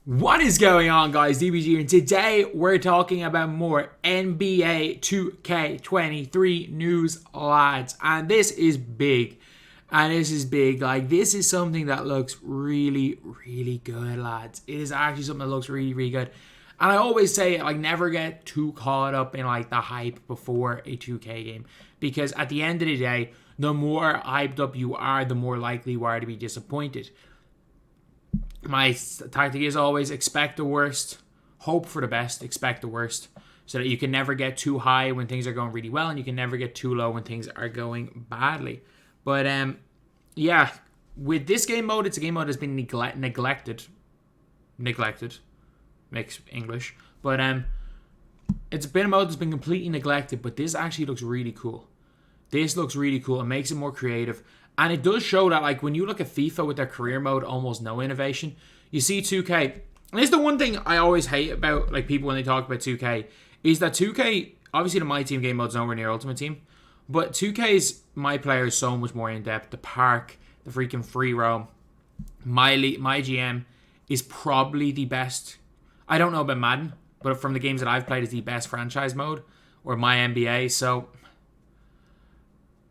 What is going on, guys? DBG here, and today we're talking about more NBA 2K23 news, lads. And this is big. Like, this is something that looks really, really good, lads. It is actually something that looks really, really good. And I always say, like, never get too caught up in, like, the hype before a 2K game. Because at the end of the day, the more hyped up you are, the more likely you are to be disappointed. My tactic is always expect the worst, hope for the best, expect the worst, so that you can never get too high when things are going really well, and you can never get too low when things are going badly. But yeah, with this game mode, it's a game mode that's been neglected, makes English, but it's been a mode that's been completely neglected. But this actually looks really cool. This looks really cool. It makes it more creative. And it does show that, like, when you look at FIFA with their career mode, almost no innovation. You see 2K. And this is the one thing I always hate about, like, people when they talk about 2K, is that 2K, obviously the MyTEAM game mode is nowhere near Ultimate Team, but 2K's My Player is so much more in-depth. The park, the freaking free roam, my GM is probably the best. I don't know about Madden, but from the games that I've played, is the best franchise mode, or MyNBA. So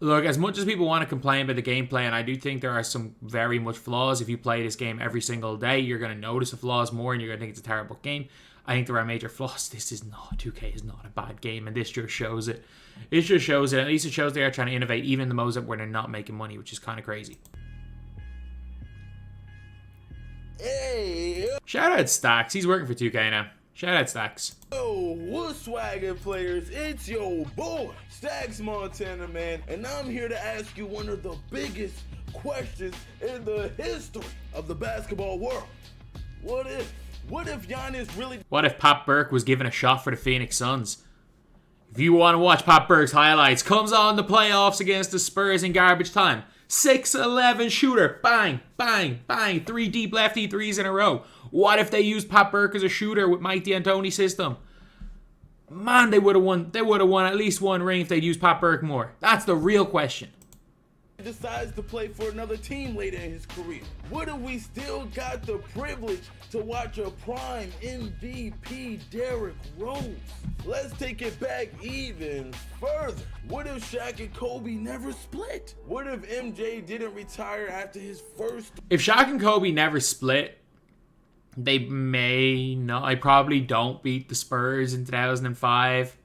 look, as much as people want to complain about the gameplay, and I do think there are some very much flaws. If you play this game every single day, you're going to notice the flaws more, and you're going to think it's a terrible game. I think there are major flaws. 2K is not a bad game, and this just shows it. It just shows it. At least it shows they are trying to innovate, even in the modes where they're not making money, which is kind of crazy. Hey! Shout out Stacks. He's working for 2K now. Shout out Stacks. Yo, what's swaggin' players? It's your boy, Stacks Montana, man, and I'm here to ask you one of the biggest questions in the history of the basketball world. What if Giannis really... What if Pat Burke was given a shot for the Phoenix Suns? If you want to watch Pat Burke's highlights, comes on the playoffs against the Spurs in garbage time. 6'11" shooter, bang, bang, bang, 3 deep lefty threes in a row. What if they used Pat Burke as a shooter with Mike D'Antoni's system? Man, they would have won. They would have won at least one ring if they'd used Pat Burke more. That's the real question. decides to play for another team later in his career? What if we still got the privilege to watch a prime MVP Derrick Rose? Let's take it back even further. What if Shaq and Kobe never split? What if MJ didn't retire after his first? If Shaq and Kobe never split, they may not. I probably don't beat the Spurs in 2005.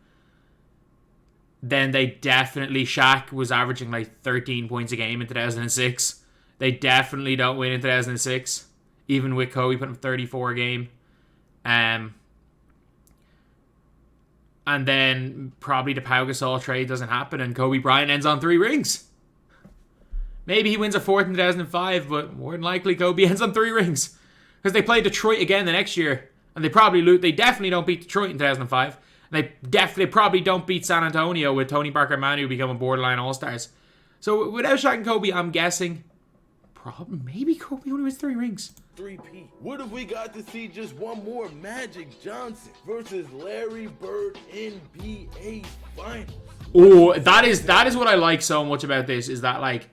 Then they definitely, Shaq was averaging like 13 points a game in 2006. They definitely don't win in 2006, even with Kobe putting up 34 a game. And then probably the Pau Gasol trade doesn't happen and Kobe Bryant ends on 3 rings. Maybe he wins a 4th in 2005, but more than likely Kobe ends on 3 rings. Because they play Detroit again the next year, and they probably lose. They definitely don't beat Detroit in 2005. And they probably don't beat San Antonio with Tony Parker and Manu becoming borderline All-Stars. So without Shaq and Kobe, I'm guessing maybe Kobe only wins 3 rings. 3P. What if we got to see just one more Magic Johnson versus Larry Bird NBA Finals? Oh, that is what I like so much about this, is that, like,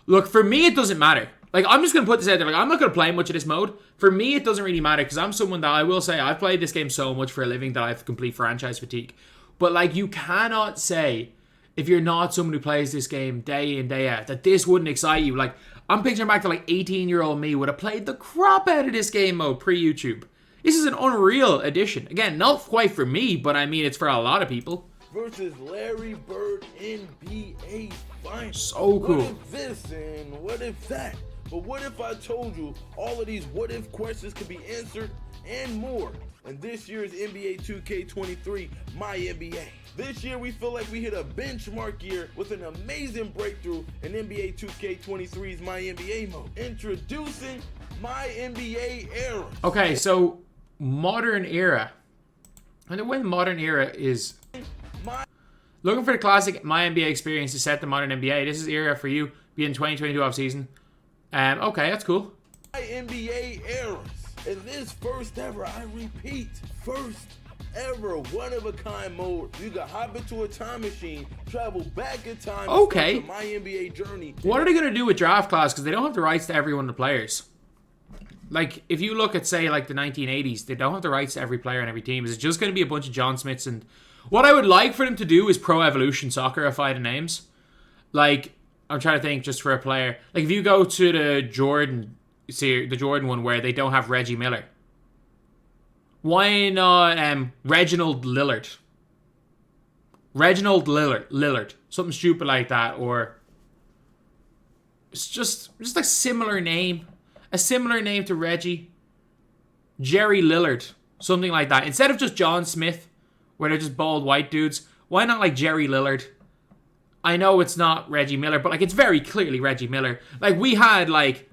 look, for me it doesn't matter. Like, I'm just going to put this out there. Like, I'm not going to play much of this mode. For me, it doesn't really matter because I'm someone that I will say I've played this game so much for a living that I have complete franchise fatigue. But, like, you cannot say, if you're not someone who plays this game day in, day out, that this wouldn't excite you. Like, I'm picturing back to, like, 18-year-old me would have played the crap out of this game mode pre-YouTube. This is an unreal addition. Again, not quite for me, but I mean, it's for a lot of people. Versus Larry Bird NBA Finals. So cool. What if this and what if that? But what if I told you all of these what if questions could be answered and more in this year's NBA 2K23 MyNBA? This year we feel like we hit a benchmark year with an amazing breakthrough in NBA 2K23's MyNBA mode. Introducing MyNBA Eras. Okay, so modern era. And when modern era is looking for the classic MyNBA experience to set the modern NBA. This is era for you being 2022 off season. Okay, that's cool. MyNBA Eras. In this first ever, I repeat, first ever one-of-a-kind mode, you can hop into a time machine, travel back in time, okay, and start the MyNBA journey. What are they going to do with draft class? Because they don't have the rights to every one of the players. like, if you look at, say, like the 1980s, they don't have the rights to every player on every team. Is it just going to be a bunch of John Smiths? And what I would like for them to do is Pro Evolution Soccer-ify the names. Like, I'm trying to think just for a player. Like, if you go to the Jordan one where they don't have Reggie Miller. Why not Reginald Lillard? Reginald Lillard. Something stupid like that. Or it's just a similar name. A similar name to Reggie. Jerry Lillard. Something like that. Instead of just John Smith, where they're just bald white dudes, why not like Jerry Lillard? I know it's not Reggie Miller, but like it's very clearly Reggie Miller. Like we had like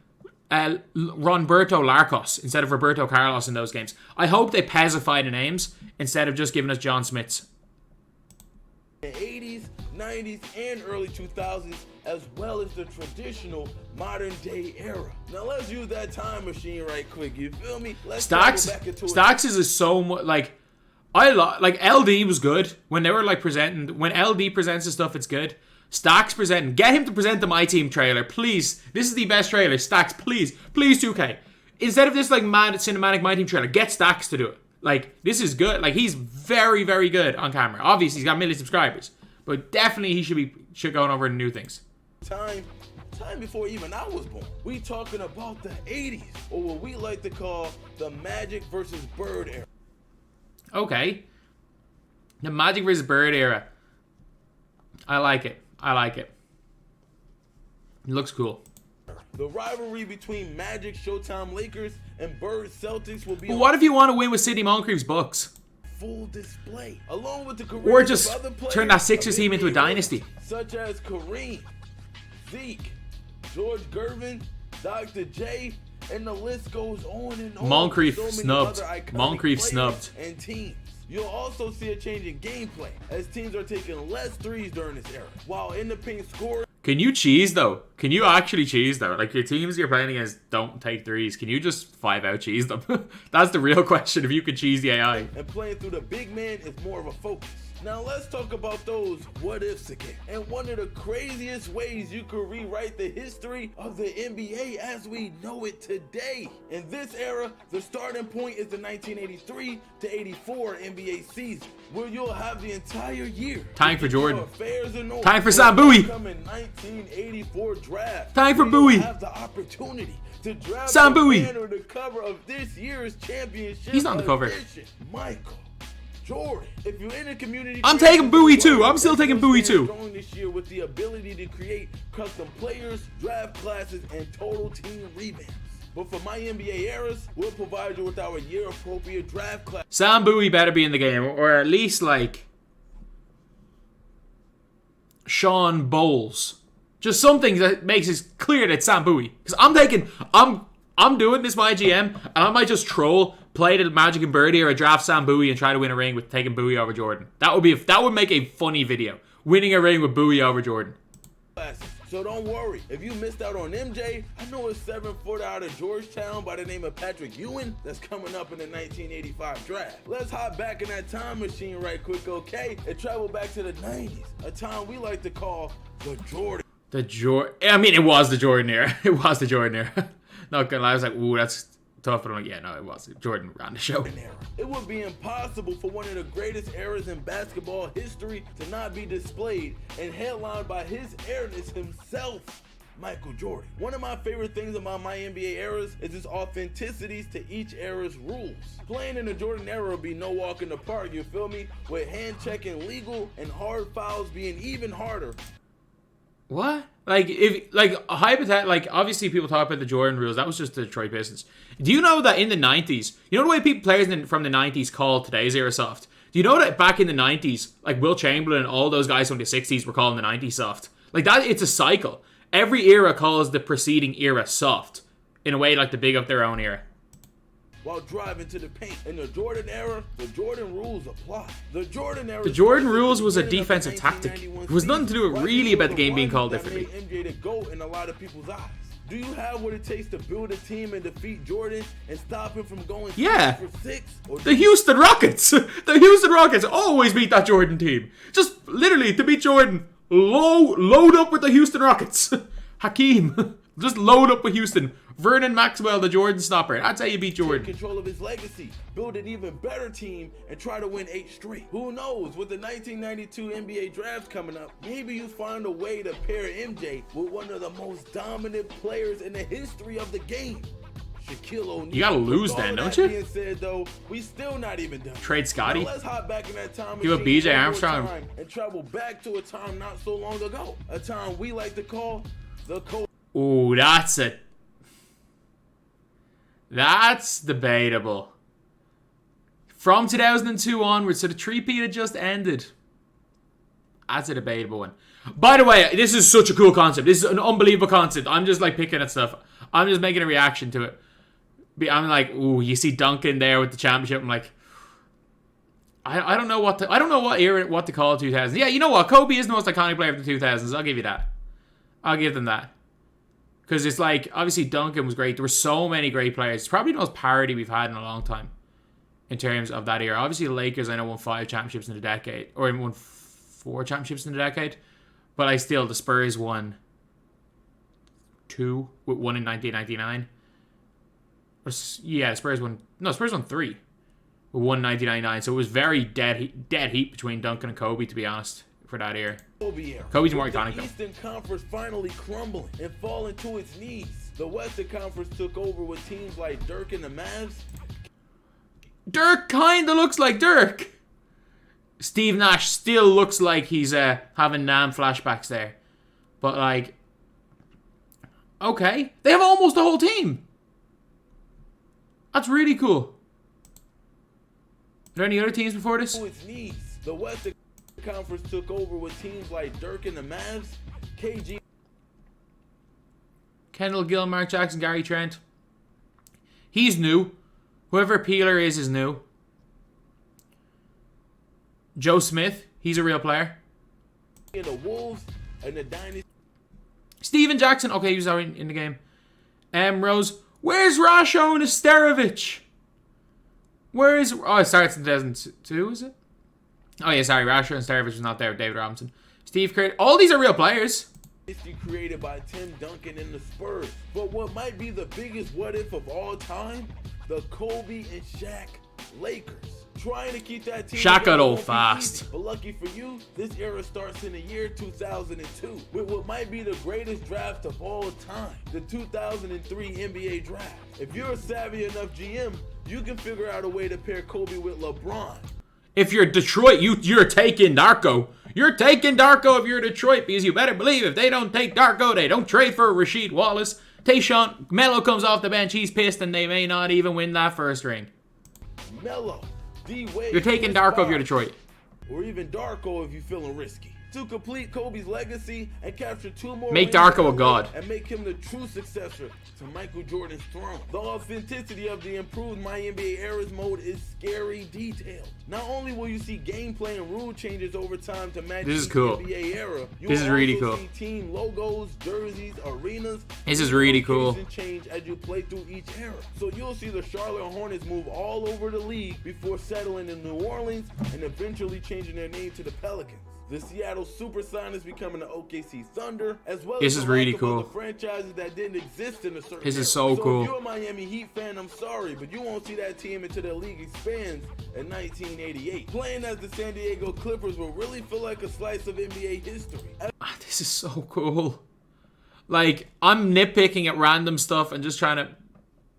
Ronberto Larcos instead of Roberto Carlos in those games. I hope they pacify the names instead of just giving us John Smiths. The 80s, 90s, and early 2000s, as well as the traditional modern day era. Now let's use that time machine right quick. You feel me? Stacks is so much like like LD was good when they were like presenting. When LD presents the stuff, it's good. Stacks presenting. Get him to present the MyTEAM trailer, please. This is the best trailer. Stacks, please, 2K. Instead of this like mad cinematic MyTEAM trailer, get Stacks to do it. Like this is good. Like he's very, very good on camera. Obviously, he's got a million subscribers, but definitely he should go over and new things. Time before even I was born. We talking about the 80s, or what we like to call the Magic versus Bird era. Okay. The Magic versus Bird era. I like it. It looks cool. The rivalry between Magic Showtime Lakers and Bird Celtics will be. But what if you want to win with Sidney Moncrief's Bucks? Full display, along with the careers or just of other players turn that Sixers team into a dynasty, such as Kareem, Zeke, George Gervin, Dr. J, and the list goes on and on. Moncrief snubbed. And teams. You'll also see a change in gameplay as teams are taking less threes during this era, while in the paint scoring. Can you cheese though? Can you actually cheese though? Like your teams you're playing against don't take threes. Can you just 5-out cheese them? That's the real question. If you can cheese the AI. And playing through the big man is more of a focus. Now let's talk about those what ifs again. And one of the craziest ways you could rewrite the history of the NBA as we know it today. In this era, the starting point is the 1983 to 84 NBA season, where you'll have the entire year. Time for Jordan. Time for Sam Bowie. 1984 draft. Time for Bowie. Have the opportunity to draft Sam Bowie. The cover of this year's championship. He's on the cover. Michael Jordan. If you're in the community, I'm taking Bowie too. I'm still taking Bowie too. This year with the ability to create custom players, draft classes, and total team revamps. But for MyNBA Eras, we'll provide you with our year-appropriate draft class. Sam Bowie better be in the game, or at least like Sean Bowles. Just something that makes it clear that it's Sam Bowie. Because I'm doing this my GM, and I might just troll, play the Magic and Birdie or draft Sam Bowie and try to win a ring with taking Bowie over Jordan. That would make a funny video. Winning a ring with Bowie over Jordan. So don't worry, if you missed out on MJ, I know a 7-footer out of Georgetown by the name of Patrick Ewing that's coming up in the 1985 draft. Let's hop back in that time machine right quick, okay? And travel back to the 90s, a time we like to call the Jordan. It was the Jordan era. It was the Jordan era. Not gonna lie, I was like, ooh, that's tough. But I'm like, yeah, no, it was. Jordan ran the show. It would be impossible for one of the greatest eras in basketball history to not be displayed and headlined by his airness himself, Michael Jordan. One of my favorite things about MyNBA Eras is its authenticities to each era's rules. Playing in the Jordan era will be no walk in the park, you feel me? With hand checking legal and hard fouls being even harder. What? Obviously people talk about the Jordan rules. That was just the Detroit Pistons. Do you know that in the 90s, you know the way players from the 90s called today's era soft? Do you know that back in the 90s, like Will Chamberlain and all those guys from the 60s were calling the 90s soft? Like that, it's a cycle. Every era calls the preceding era soft. In a way, like to big up their own era. While driving to the paint. In the Jordan era, the Jordan rules apply. The Jordan rules was a defensive tactic. It was nothing to do with really about the game being called differently. MJ to go in a lot of people's eyes. Do you have what it takes to build a team and defeat Jordan and stop him from going 6 for 6? The Houston Rockets. The Houston Rockets always beat that Jordan team. Just literally to beat Jordan, load up with the Houston Rockets. Hakeem, just load up with Houston. Vernon Maxwell, the Jordan stopper. That's how you beat Jordan. Take control of his legacy, build an even better team, and try to win 8 straight. Who knows? With the 1992 NBA draft coming up, maybe you find a way to pair MJ with one of the most dominant players in the history of the game. Shaquille O'Neal. You gotta lose then, don't you? Being said, though, we still not even done. Trade Scotty. Now let's hop back in that time Give a machine BJ Armstrong and travel back to a time not so long ago. A time we like to call the Kobe. Ooh, that's debatable. From 2002 onwards, so the three-peat had just ended. That's a debatable one. By the way, this is such a cool concept. This is an unbelievable concept. I'm just like picking at stuff. I'm just making a reaction to it. I'm like, ooh, you see Duncan there with the championship. I'm like, I don't know what era to call 2000s. Yeah, you know what? Kobe is the most iconic player of the 2000s. I'll give you that. I'll give them that. Because it's like, obviously Duncan was great. There were so many great players. It's probably the most parity we've had in a long time in terms of that era. Obviously the Lakers, I know, won 5 championships in a decade. Or won 4 championships in a decade. But the Spurs won 2 with 1 in 1999. Yeah, Spurs won 3 with 1 in 1999. So it was very dead heat between Duncan and Kobe, to be honest, for that era. Kobe's more iconic though. The Eastern Conference finally crumbling and falling to its knees. The Western Conference took over with teams like Dirk and the Mavs. Dirk kinda looks like Dirk. Steve Nash still looks like he's having Nam flashbacks there. But like, okay. They have almost the whole team. That's really cool. Are there any other teams before this? To its knees. The Western Conference took over with teams like Dirk and the Mavs, KG, Kendall Gill, Mark Jackson, Gary Trent. He's new. Whoever Peeler is new. Joe Smith, he's a real player. and the Wolves and the Dynasty. Steven Jackson, okay, he was already in the game. Rose, where's Rasho Nesterovic? Where is... Oh, it starts in 2002, is it? Oh, yeah, sorry. Rasho Nesterovic was not there with David Robinson. Steve Kerr. All these are real players. Created by Tim Duncan and the Spurs. But what might be the biggest what if of all time? The Kobe and Shaq Lakers. Trying to keep that team. Shaq got old fast. Easy, but lucky for you, this era starts in the year 2002 with what might be the greatest draft of all time, the 2003 NBA draft. If you're a savvy enough GM, you can figure out a way to pair Kobe with LeBron. If you're Detroit, you're taking Darko. You're taking Darko if you're Detroit, because you better believe if they don't take Darko, they don't trade for Rasheed Wallace. Tayshaun, Melo comes off the bench, he's pissed, and they may not even win that first ring. Melo, D-Wade, you're taking Darko if you're Detroit. Or even Darko if you're feeling risky. To complete Kobe's legacy and capture 2 more. Make Darko a god. And make him the true successor to Michael Jordan's throne. The authenticity of the improved MyNBA Eras mode is scary detailed. Not only will you see gameplay and rule changes over time to match this is the cool. NBA era, you this is really cool. See team logos, jerseys, arenas. This is really cool. Change as you play through each era. So you'll see the Charlotte Hornets move all over the league before settling in New Orleans and eventually changing their name to the Pelicans. The Seattle Supersonics becoming the OKC Thunder, as well this as is really cool. Other franchises that didn't exist in a certain This era. is so cool. If you're a Miami Heat fan, I'm sorry, but you won't see that team until the league expands in 1988. Playing as the San Diego Clippers will really feel like a slice of NBA history. This is so cool. Like, I'm nitpicking at random stuff and just trying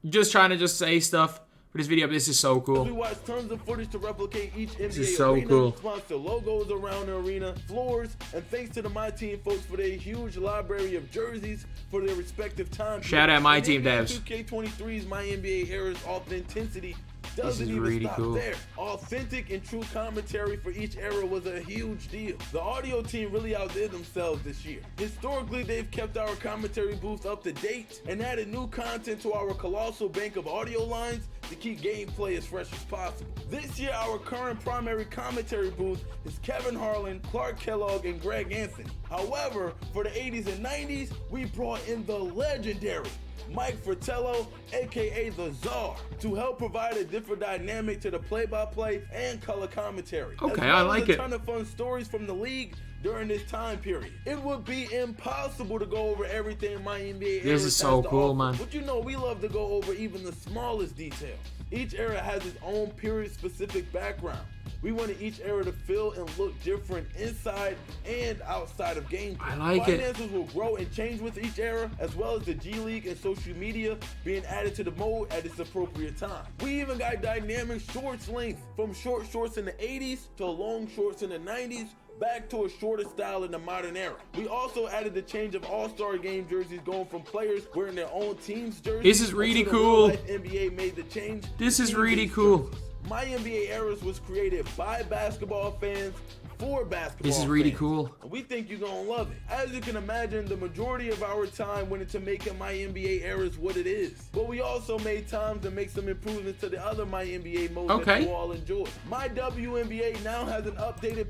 to say stuff for this video, but this is so cool. We watch tons of footage to replicate each NBA this is so arena, cool. sponsor logos around the arena, floors, and thanks to the MyTEAM folks for their huge library of jerseys for their respective time. Shout out MyTEAM devs. 2K23's MyNBA Eras authenticity doesn't even really stop cool. there. Authentic and true commentary for each era was a huge deal. The audio team really outdid themselves this year. Historically, they've kept our commentary booth up to date and added new content to our colossal bank of audio lines to keep gameplay as fresh as possible. This year, our current primary commentary booth is Kevin Harlan, Clark Kellogg, and Greg Anthony. However, for the 80s and 90s, we brought in the legendary Mike Fratello, aka the Czar, to help provide a different dynamic to the play-by-play and color commentary. Okay, I like it. A ton of fun stories from the league during this time period. It would be impossible to go over everything MyNBA Eras. This is so cool, man. But you know, we love to go over even the smallest details. Each era has its own period-specific background. We wanted each era to feel and look different inside and outside of gameplay. I like it. Finances will grow and change with each era, as well as the G League and social media being added to the mode at its appropriate time. We even got dynamic shorts length, from short shorts in the 80s to long shorts in the 90s, back to a shorter style in the modern era. We also added the change of All-Star game jerseys, going from players wearing their own team's jerseys. This is really cool. NBA made the change. This is really cool. Jerseys. MyNBA Eras was created by basketball fans for basketball This is really fans. cool. And we think you're gonna love it. As you can imagine, the majority of our time went into making MyNBA Eras what it is. But we also made time to make some improvements to the other MyNBA modes that you all enjoy. My WNBA now has an updated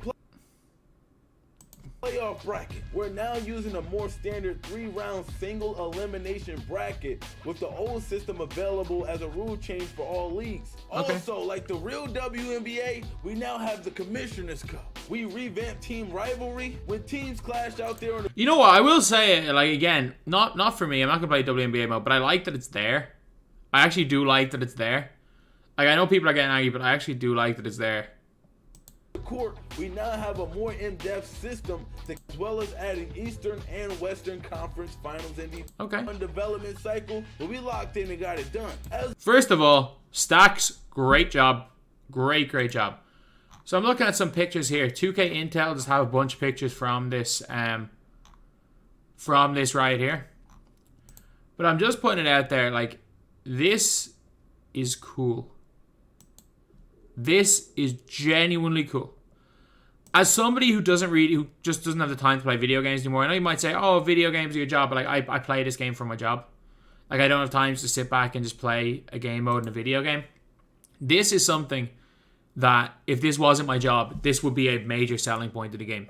playoff bracket. We're now using a more standard 3-round single elimination bracket, with the old system available as a rule change for all leagues. Also, like the real WNBA, we now have the Commissioner's Cup. We revamped team rivalry when teams clash out there on the— You know what? I will say, like, again, not for me. I'm not gonna play WNBA mode, but I like that it's there. I actually do like that it's there. Like, I know people are getting angry, but I actually do like that it's there. court. We now have a more in-depth system, as well as adding Eastern and Western Conference Finals in the development cycle. But we locked in and got it done. First of all, Stacks, great job. Great job. So I'm looking at some pictures here. 2K Intel just have a bunch of pictures from this right here. But I'm just putting it out there, like, this is cool. This is genuinely cool. As somebody who just doesn't have the time to play video games anymore, I know you might say, oh, video games are your job, but like, I play this game for my job. Like, I don't have time to sit back and just play a game mode in a video game. This is something that, if this wasn't my job, this would be a major selling point of the game.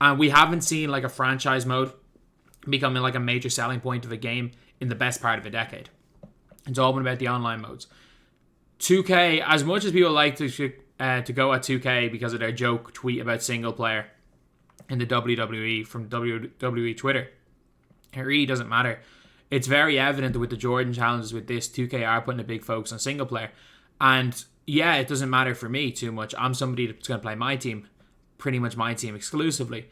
And we haven't seen like a franchise mode becoming like a major selling point of a game in the best part of a decade. It's all been about the online modes. 2K, as much as people like to go at 2K because of their joke tweet about single player in the WWE from WWE Twitter, it really doesn't matter. It's very evident that with the Jordan challenges with this, 2K are putting a big focus on single player. And yeah, it doesn't matter for me too much. I'm somebody that's going to play my team, pretty much my team exclusively.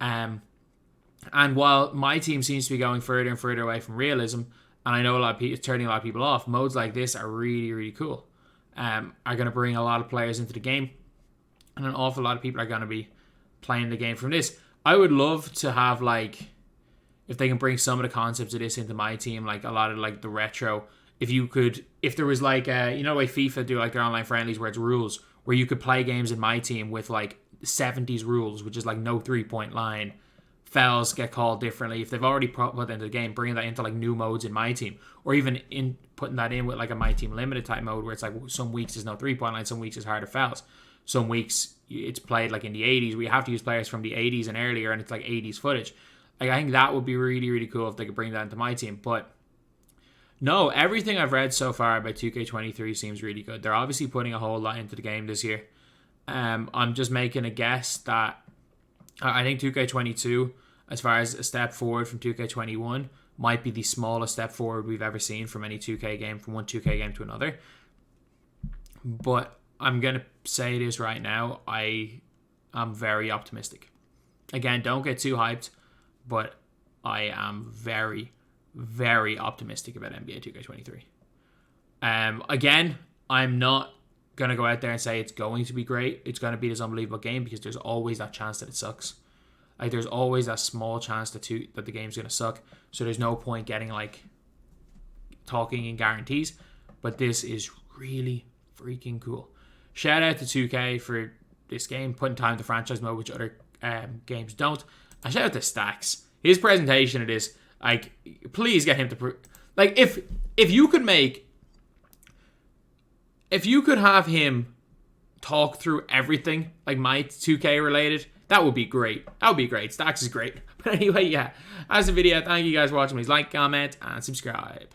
And while my team seems to be going further and further away from realism, and I know it's turning a lot of people off, modes like this are really cool. Are going to bring a lot of players into the game, and an awful lot of people are going to be playing the game from this. I would love to have, like, if they can bring some of the concepts of this into my team, like a lot of like the retro. If there was like, you know, like FIFA do like their online friendlies where it's rules, where you could play games in my team with like 70s rules, which is like no 3-point line, fouls get called differently. If they've already put that into the game, bringing that into like new modes in my team, or even in putting that in with like a my team limited type mode where it's like some weeks there's no 3-point line, some weeks it's harder fouls, some weeks it's played like in the 80s where you have to use players from the 80s and earlier, and it's like 80s footage. Like, I think that would be really cool if they could bring that into my team. But no, everything I've read so far about 2K23 seems really good. They're obviously putting a whole lot into the game this year. I'm just making a guess that I think 2K22, as far as a step forward from 2K21, might be the smallest step forward we've ever seen from any 2K game, from one 2K game to another. But I'm going to say this right now. I am very optimistic. Again, don't get too hyped, but I am very optimistic about NBA 2K23. Again, I'm not going to go out there and say it's going to be great. It's going to be this unbelievable game, because there's always that chance that it sucks. Like, there's always that small chance that the game's going to suck. So there's no point getting, like, talking in guarantees. But this is really freaking cool. Shout out to 2K for this game, putting time to franchise mode, which other games don't. And shout out to Stacks. His presentation of this, like, please get him to... Like, if you could have him talk through everything, like my 2K related, that would be great. That would be great. Stacks is great. But anyway, yeah, that's the video. Thank you guys for watching. Please like, comment, and subscribe.